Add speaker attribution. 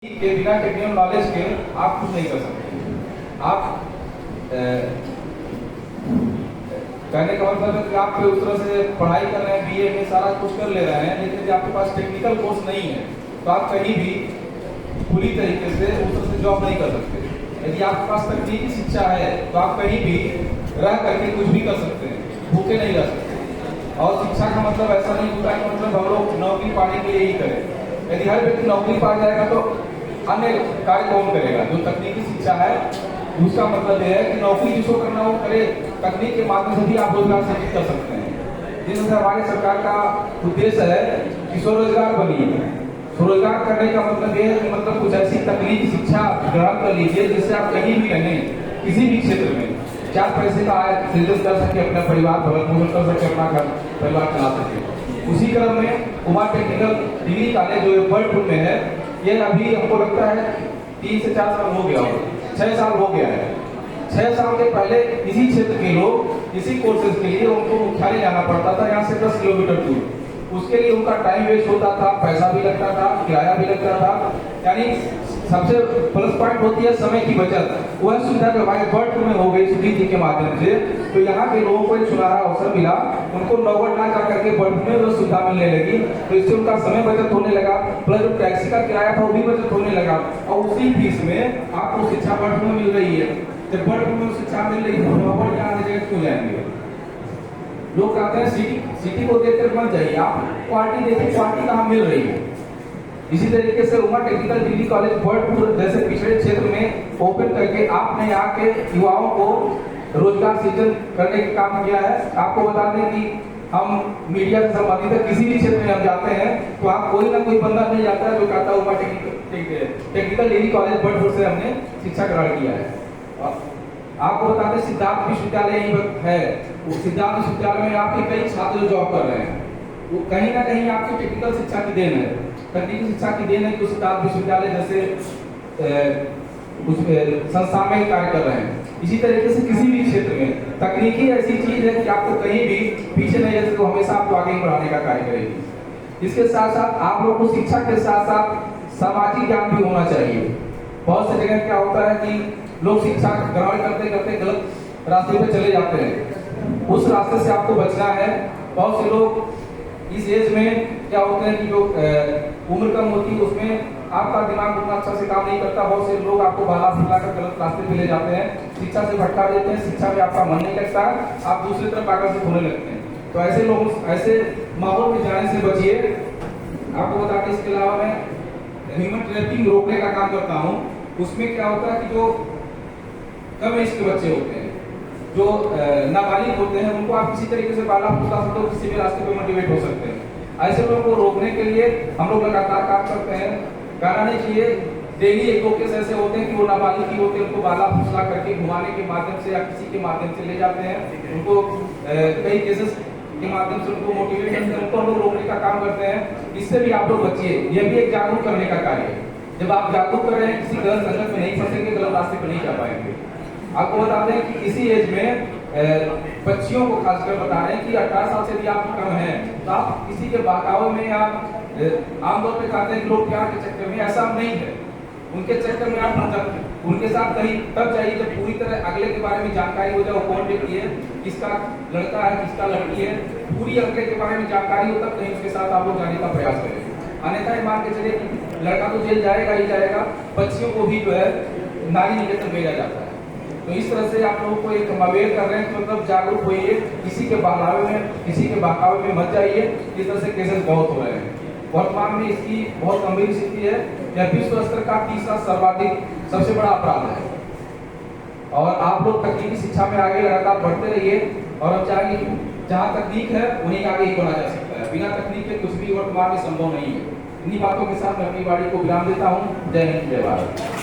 Speaker 1: के बिना technical knowledge के आप कुछ नहीं कर सकते। आप कहने का मतलब है कि आप उस तरह से पढ़ाई कर रहे हैं, बीए में सारा कुछ कर ले रहे हैं, लेकिन यदि आपके पास टेक्निकल कोर्स नहीं है तो आप कहीं भी पूरी तरीके से उस तरह से जॉब नहीं कर सकते। यदि आपके पास तकनीकी शिक्षा है तो आप कहीं भी रह करके कुछ भी कर सकते हैं, भूखे नहीं रह सकते। और शिक्षा का मतलब ऐसा नहीं होता कि मतलब हम लोग नौकरी पाने के लिए ही करें। यदि हर व्यक्ति नौकरी पा जाएगा तो अन्य कार्य कौन करेगा? जो तकनीकी शिक्षा है उसका मतलब यह है कि नौकरी जिसको करना वो करे, तकनीक के माध्यम से भी आप रोजगार सृजित कर सकते हैं। जिससे हमारी सरकार का उद्देश्य है कि स्वरोजगार बनिए। स्वरोजगार करने का मतलब यह है कि मतलब कुछ ऐसी तकनीकी शिक्षा ग्रहण कर लीजिए जिससे आप कहीं भी रहें, किसी भी क्षेत्र में 4 पैसे का आय सृजित कर सके, अपना परिवार भरण पोषण कर सके, अपना घर परिवार चला सके। उसी क्रम में उमा टेक्निकल डिग्री कॉलेज जो बर्डपुर में है, ये अभी हमको लगता है 3 से 4 साल हो गया, 6 साल हो गया है। 6 साल के पहले इसी क्षेत्र के लोग इसी कोर्सेज के लिए उनको मुख्यालय जाना पड़ता था, यहाँ से 10 किलोमीटर दूर। उसके लिए उनका टाइम वेस्ट होता था, पैसा भी लगता था, किराया भी लगता था। यानी सबसे प्लस पॉइंट होती है समय की बचत। वह सुविधा जो हमारे बर्डपुर में हो गई सुधीर जी के माध्यम से, तो यहाँ के लोगों को एक सुनहरा अवसर मिला। उनको नौगढ़ ना जा करके बर्डपुर में वो सुविधा मिलने लगी, तो इससे उनका समय बचत होने लगा, प्लस जो टैक्सी का किराया था वो भी बचत होने लगा। और उसी फीस में आपको शिक्षा बर्डपुर में मिल रही है। जब बर्डपुर में शिक्षा मिल रही है तो नौगढ़ जाने जगह क्यों जाएंगे? लोग कहते हैं सिटी को देखकर मत जाइए, आप क्वालिटी देखिए, क्वालिटी कहाँ मिल रही है। इसी तरीके से Uma technical degree college Birdpur जैसे पिछड़े क्षेत्र में ओपन करके आपने यहाँ के युवाओं को रोजगार सृजन करने का काम किया है। आपको बता दें कि हम मीडिया से संबंधित है, किसी भी क्षेत्र में हम जाते हैं तो आप कोई ना कोई बंदा नहीं जाता है जो कहता है Uma technical degree college Birdpur से हमने शिक्षा ग्रहण किया है। आपको बता दें सिद्धार्थ विश्वविद्यालय है, सिद्धार्थ विश्वविद्यालय में आपके कई छात्र जॉब कर रहे हैं, वो कहीं ना कहीं आपकी टेक्निकल शिक्षा की देन है। तकनीकी शिक्षा की देन है कि सिद्धार्थ विश्वविद्यालय जैसे कुछ संस्था में कार्य कर रहे हैं। इसी तरीके से किसी भी क्षेत्र में तकनीकी ऐसी चीज है कि आपको कहीं भी पीछे नहीं रह सकते, तो हमेशा आपको आगे बढ़ाने का कार्य करेगी। इसके साथ साथ आप लोग को शिक्षा के साथ साथ सामाजिक ज्ञान भी होना चाहिए। बहुत सी जगह क्या होता है कि लोग शिक्षा ग्रहण करते करते गलत रास्ते पे चले जाते हैं, उस रास्ते से आपको बचना है। बहुत से लोग इस एज में क्या होते हैं कि जो उम्र कम होती है उसमें आपका दिमाग उतना अच्छा से काम नहीं करता। बहुत से लोग आपको बाला फुला कर गलत रास्ते पे ले जाते हैं, शिक्षा से भटका देते हैं, शिक्षा में आपका मन नहीं लगता, आप दूसरी तरफ आकर्षित होने लगते हैं। तो ऐसे लोग ऐसे माहौल में जाने से बचिए। आपको बता दें इसके अलावा मैं ह्यूमन ट्रैफिकिंग रोकने का काम करता हूँ। उसमें क्या होता है कि जो कम एज के बच्चे होते हैं, जो नाबालिग होते हैं, उनको आप किसी तरीके से बाला फुसला सकते हो, किसी भी रास्ते पे मोटिवेट हो सकते हैं। ऐसे लोगों को रोकने के लिए हम लोग लगातार काम करते हैं। कहना नहीं चाहिए, डेली 1-2 केस ऐसे होते हैं कि वो नाबालिग होते हैं, उनको बाला फुसला करके घुमाने के माध्यम से या किसी के माध्यम से ले जाते हैं, उनको कई केसेस के माध्यम से उनको मोटिवेट करते हैं, उनको हम लोग रोकने का काम करते हैं। इससे भी आप लोग बचिए, यह भी एक जागरूक करने का कार्य है। जब आप जागरूक कर रहे हैं, किसी गलत संगत में नहीं फंसेंगे, गलत रास्ते पर नहीं जा पाएंगे। आपको बता दें कि इसी एज में बच्चियों को खासकर बता रहे हैं कि 18 साल से भी आप कम हैं तो आप किसी के बहकावे में या आमतौर पे कहते हैं कि लोग प्यार के चक्कर में, ऐसा नहीं है। उनके चक्कर में आप जब उनके साथ कहीं तब चाहिए जब पूरी तरह अगले के बारे में जानकारी हो जाए, वो कौन व्यक्ति है, किसका लड़का है, किसका लड़की है, पूरी अगले के बारे में जानकारी हो, तब कहीं उसके साथ आप लोग जाने का प्रयास करें। अन्यथा मान के चलिए कि लड़का तो जेल जाएगा ही जाएगा, बच्चियों को भी जो है नारी निकेतन भेजा जाता है। तो इस तरह से आप लोगों को एक अवेयर कर रहे हैं कि मतलब जागरूक होइए, किसी के बहलावे में, किसी के बहकावे में मत जाइए। इस तरह से केसेस बहुत हो रहे हैं। वर्तमान में इसकी बहुत गंभीर स्थिति है। यह विश्व स्तर का 3रा सर्वाधिक सबसे बड़ा अपराध है। और आप लोग तकनीकी शिक्षा में आगे लगातार बढ़ते रहिए, और हम चाहेंगे जहाँ तकनीक है वहीं आगे ही बढ़ा जा सकता है। बिना तकनीक के कुछ भी वर्तमान में संभव नहीं है। इन्हीं बातों के साथ मैं अपनी वाणी को विराम देता हूँ। जय हिंद, जय भारत।